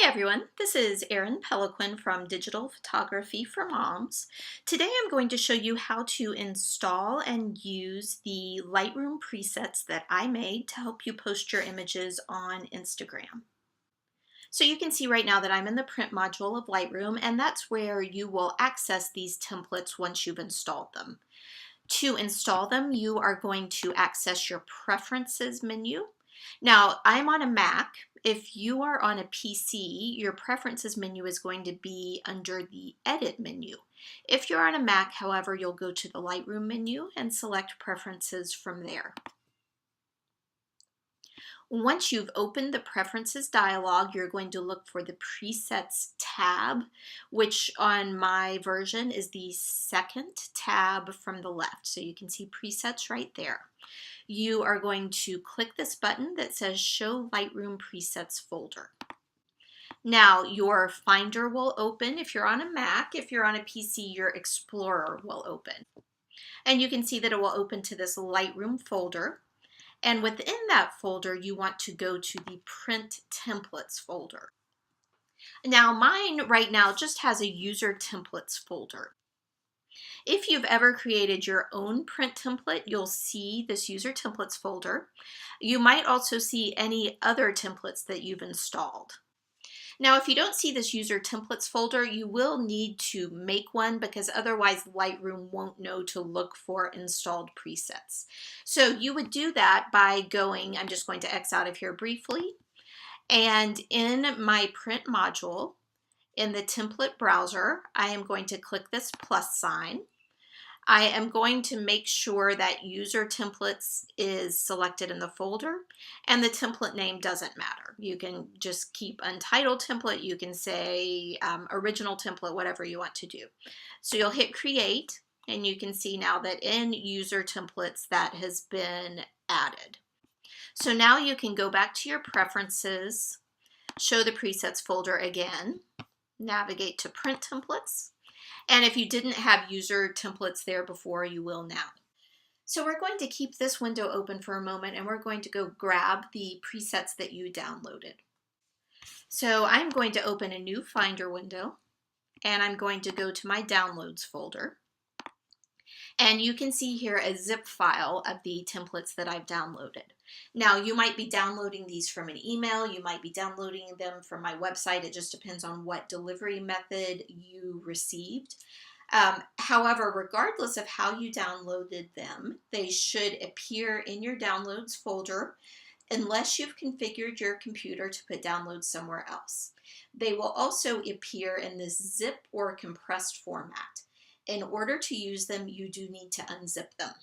Hi everyone, this is Erin Peliquin from Digital Photography for Moms. Today I'm going to show you how to install and use the Lightroom presets that I made to help you post your images on Instagram. So you can see right now that I'm in the print module of Lightroom, and that's where you will access these templates once you've installed them. To install them, you are going to access your Preferences menu. Now, I'm on a Mac. If you are on a PC, your Preferences menu is going to be under the Edit menu. If you're on a Mac, however, you'll go to the Lightroom menu and select Preferences from there. Once you've opened the Preferences dialog, you're going to look for the Presets tab, which on my version is the second tab from the left. So you can see Presets right there. You are going to click this button that says Show Lightroom Presets folder. Now your Finder will open if you're on a Mac. If you're on a PC, your Explorer will open. And you can see that it will open to this Lightroom folder. And within that folder, you want to go to the Print Templates folder. Now mine right now just has a User Templates folder. If you've ever created your own print template, you'll see this User Templates folder. You might also see any other templates that you've installed. Now, if you don't see this User Templates folder, you will need to make one because otherwise Lightroom won't know to look for installed presets. So you would do that by going, I'm just going to X out of here briefly, and in my print module, in the template browser, I am going to click this plus sign. I am going to make sure that User Templates is selected in the folder, and the template name doesn't matter. You can just keep Untitled Template, you can say Original Template, whatever you want to do. So you'll hit Create, and you can see now that in User Templates that has been added. So now you can go back to your Preferences, show the Presets folder again, navigate to Print Templates, and if you didn't have User Templates there before, you will now. So we're going to keep this window open for a moment, and we're going to go grab the presets that you downloaded. So I'm going to open a new Finder window, and I'm going to go to my Downloads folder. And you can see here a zip file of the templates that I've downloaded. Now, you might be downloading these from an email, you might be downloading them from my website. It just depends on what delivery method you received. However, regardless of how you downloaded them, they should appear in your Downloads folder unless you've configured your computer to put downloads somewhere else. They will also appear in this zip or compressed format. In order to use them, you do need to unzip them.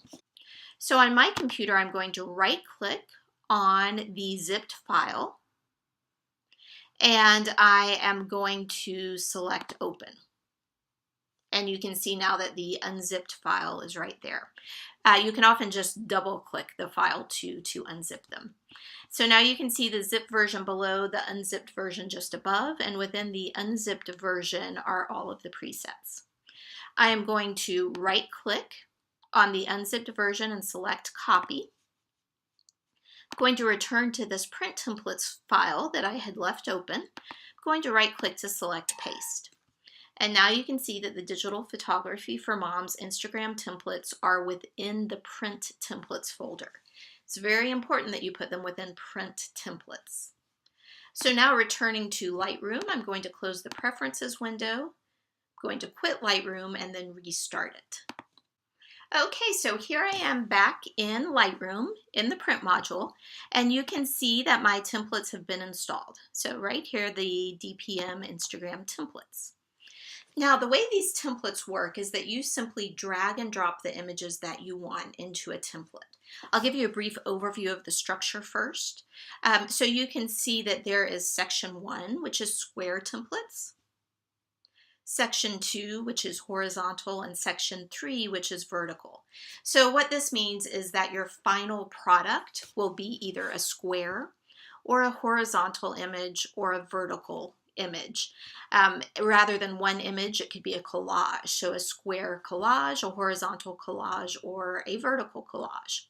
So on my computer, I'm going to right-click on the zipped file, and I am going to select Open. And you can see now that the unzipped file is right there. You can often just double-click the file to unzip them. So now you can see the zip version below, the unzipped version just above, and within the unzipped version are all of the presets. I am going to right-click on the unzipped version and select Copy. I'm going to return to this Print Templates file that I had left open. I'm going to right-click to select Paste. And now you can see that the Digital Photography for Moms Instagram templates are within the Print Templates folder. It's very important that you put them within Print Templates. So now returning to Lightroom, I'm going to close the Preferences window, going to quit Lightroom and then restart it. Okay, so here I am back in Lightroom in the print module, and you can see that my templates have been installed. So right here, the DPM Instagram templates. Now the way these templates work is that you simply drag and drop the images that you want into a template. I'll give you a brief overview of the structure first. So you can see that there is section 1, which is square templates. Section 2, which is horizontal, and Section 3, which is vertical. So what this means is that your final product will be either a square or a horizontal image or a vertical image. Rather than one image, it could be a collage. So a square collage, a horizontal collage, or a vertical collage.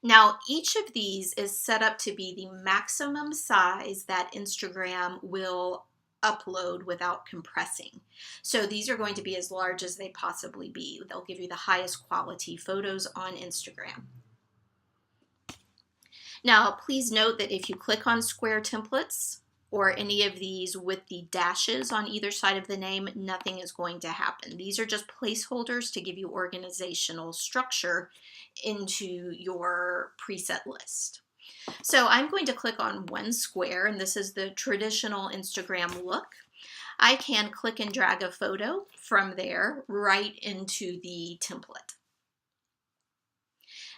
Now, each of these is set up to be the maximum size that Instagram will upload without compressing. So these are going to be as large as they possibly be. They'll give you the highest quality photos on Instagram. Now, please note that if you click on square templates or any of these with the dashes on either side of the name, nothing is going to happen. These are just placeholders to give you organizational structure into your preset list. So I'm going to click on one square, and this is the traditional Instagram look. I can click and drag a photo from there right into the template.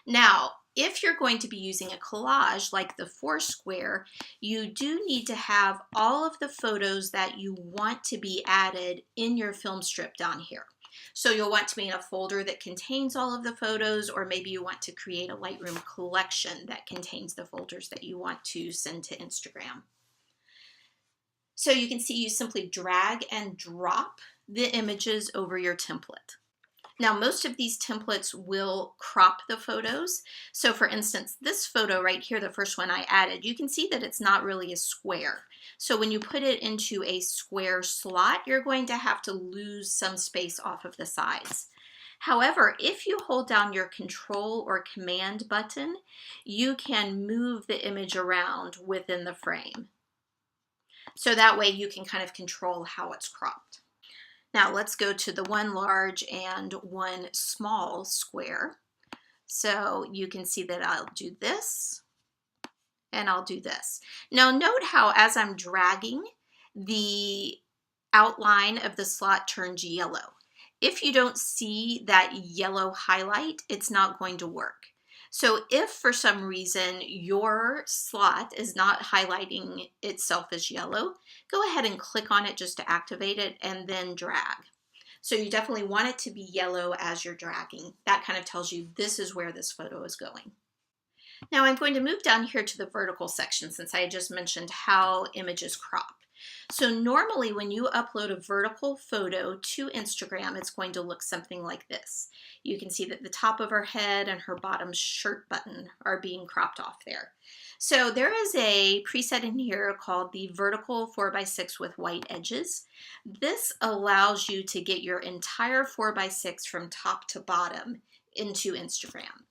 Now, if you're going to be using a collage like the 4 square, you do need to have all of the photos that you want to be added in your film strip down here. So you'll want to be in a folder that contains all of the photos, or maybe you want to create a Lightroom collection that contains the folders that you want to send to Instagram. So you can see you simply drag and drop the images over your template. Now, most of these templates will crop the photos. So for instance, this photo right here, the first one I added, you can see that it's not really a square. So when you put it into a square slot, you're going to have to lose some space off of the sides. However, if you hold down your Control or Command button, you can move the image around within the frame. So that way you can kind of control how it's cropped. Now let's go to the one large and one small square. So you can see that I'll do this and I'll do this. Now note how as I'm dragging, the outline of the slot turns yellow. If you don't see that yellow highlight, it's not going to work. So if for some reason your slot is not highlighting itself as yellow, go ahead and click on it just to activate it and then drag. So you definitely want it to be yellow as you're dragging. That kind of tells you this is where this photo is going. Now I'm going to move down here to the vertical section since I just mentioned how images crop. So normally when you upload a vertical photo to Instagram, it's going to look something like this. You can see that the top of her head and her bottom shirt button are being cropped off there. So there is a preset in here called the vertical 4x6 with white edges. This allows you to get your entire 4x6 from top to bottom into Instagram.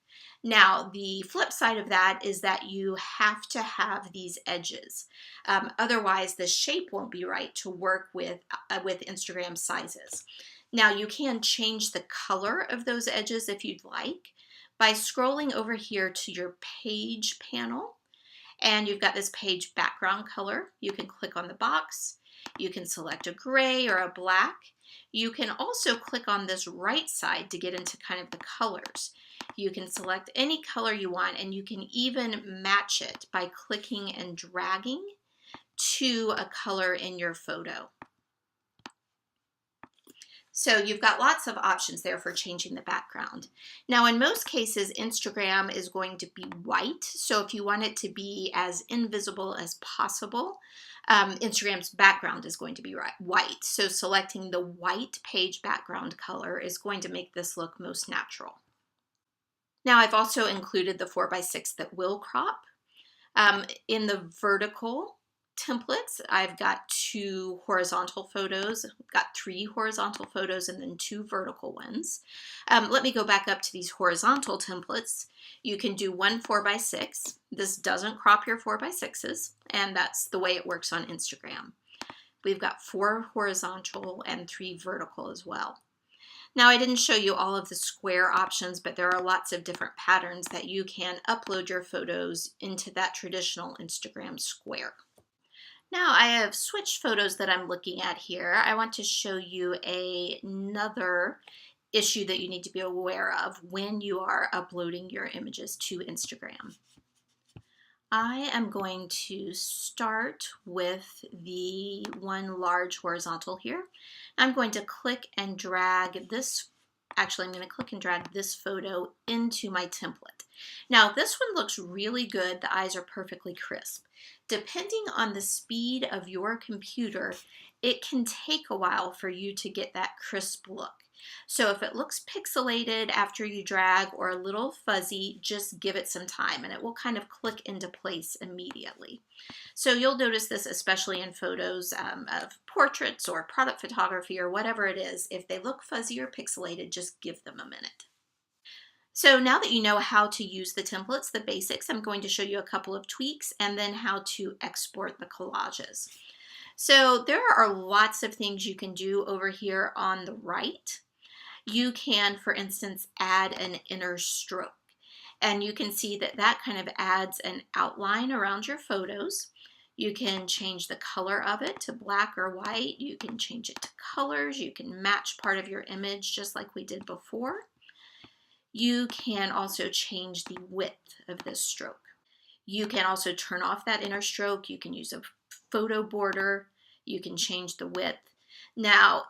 Now, the flip side of that is that you have to have these edges. Otherwise, the shape won't be right to work with Instagram sizes. Now, you can change the color of those edges if you'd like by scrolling over here to your page panel, and you've got this page background color. You can click on the box. You can select a gray or a black. You can also click on this right side to get into kind of the colors. You can select any color you want, and you can even match it by clicking and dragging to a color in your photo. So you've got lots of options there for changing the background. Now in most cases, Instagram is going to be white. So if you want it to be as invisible as possible, Instagram's background is going to be white. So selecting the white page background color is going to make this look most natural. Now I've also included the 4x6 that will crop. In the vertical templates, I've got 2 horizontal photos. I've got 3 horizontal photos and then 2 vertical ones. Let me go back up to these horizontal templates. You can do one 4x6. This doesn't crop your 4x6s, and that's the way it works on Instagram. We've got 4 horizontal and 3 vertical as well. Now I didn't show you all of the square options, but there are lots of different patterns that you can upload your photos into that traditional Instagram square. Now I have switched photos that I'm looking at here. I want to show you another issue that you need to be aware of when you are uploading your images to Instagram. I am going to start with the one large horizontal here. I'm going to click and drag this, actually I'm going to click and drag this photo into my template. Now this one looks really good, the eyes are perfectly crisp. Depending on the speed of your computer, it can take a while for you to get that crisp look. So if it looks pixelated after you drag or a little fuzzy, just give it some time and it will kind of click into place immediately. So you'll notice this especially in photos of portraits or product photography or whatever it is. If they look fuzzy or pixelated, just give them a minute. So now that you know how to use the templates, the basics, I'm going to show you a couple of tweaks and then how to export the collages. So there are lots of things you can do over here on the right. You can, for instance, add an inner stroke. And you can see that that kind of adds an outline around your photos. You can change the color of it to black or white. You can change it to colors. You can match part of your image just like we did before. You can also change the width of this stroke. You can also turn off that inner stroke. You can use a photo border. You can change the width. Now,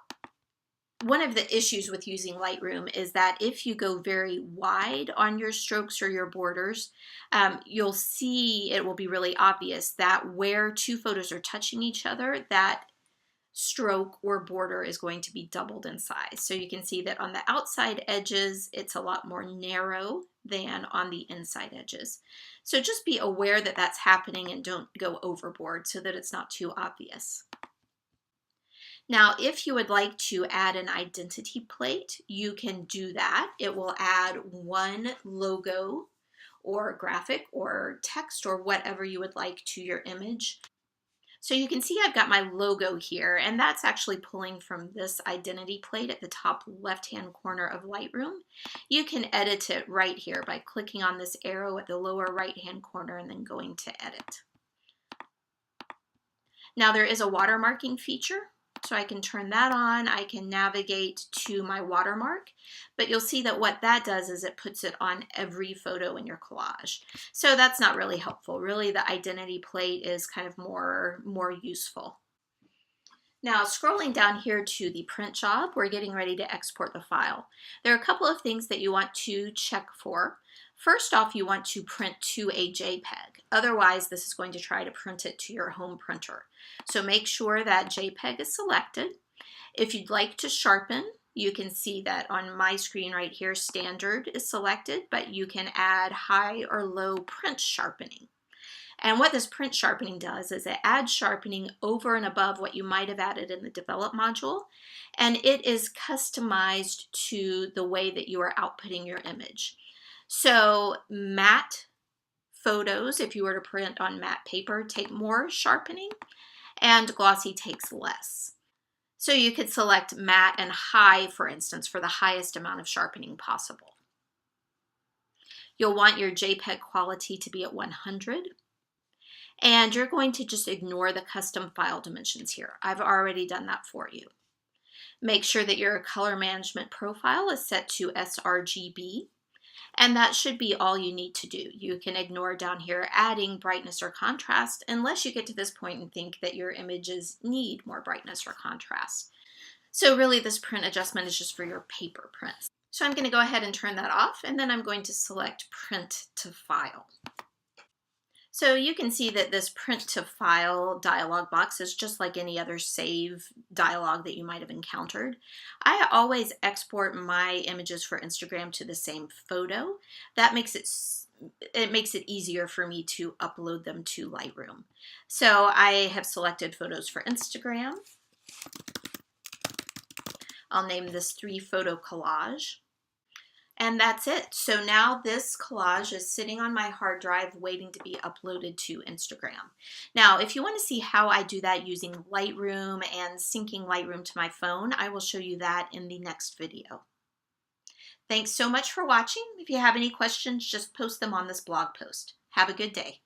one of the issues with using Lightroom is that if you go very wide on your strokes or your borders, you'll see it will be really obvious that where two photos are touching each other, that stroke or border is going to be doubled in size. So you can see that on the outside edges, it's a lot more narrow than on the inside edges. So just be aware that that's happening and don't go overboard so that it's not too obvious. Now, if you would like to add an identity plate, you can do that. It will add one logo or graphic or text or whatever you would like to your image. So you can see I've got my logo here, and that's actually pulling from this identity plate at the top left-hand corner of Lightroom. You can edit it right here by clicking on this arrow at the lower right-hand corner and then going to edit. Now there is a watermarking feature, so I can turn that on. I can navigate to my watermark, but you'll see that what that does is it puts it on every photo in your collage. So that's not really helpful. Really, the identity plate is kind of more useful. Now, scrolling down here to the print job, we're getting ready to export the file. There are a couple of things that you want to check for. First off, you want to print to a JPEG. Otherwise, this is going to try to print it to your home printer. So make sure that JPEG is selected. If you'd like to sharpen, you can see that on my screen right here, standard is selected, but you can add high or low print sharpening. And what this print sharpening does is it adds sharpening over and above what you might have added in the develop module, and it is customized to the way that you are outputting your image. So matte photos, if you were to print on matte paper, take more sharpening, and glossy takes less. So you could select matte and high, for instance, for the highest amount of sharpening possible. You'll want your JPEG quality to be at 100. And you're going to just ignore the custom file dimensions here. I've already done that for you. Make sure that your color management profile is set to sRGB. And that should be all you need to do. You can ignore down here adding brightness or contrast unless you get to this point and think that your images need more brightness or contrast. So really this print adjustment is just for your paper prints. So I'm going to go ahead and turn that off, and then I'm going to select print to file. So you can see that this print to file dialog box is just like any other save dialog that you might have encountered. I always export my images for Instagram to the same photo. That makes it easier for me to upload them to Lightroom. So I have selected photos for Instagram. I'll name this 3-photo collage. And that's it. So now this collage is sitting on my hard drive waiting to be uploaded to Instagram. Now, if you want to see how I do that using Lightroom and syncing Lightroom to my phone, I will show you that in the next video. Thanks so much for watching. If you have any questions, just post them on this blog post. Have a good day.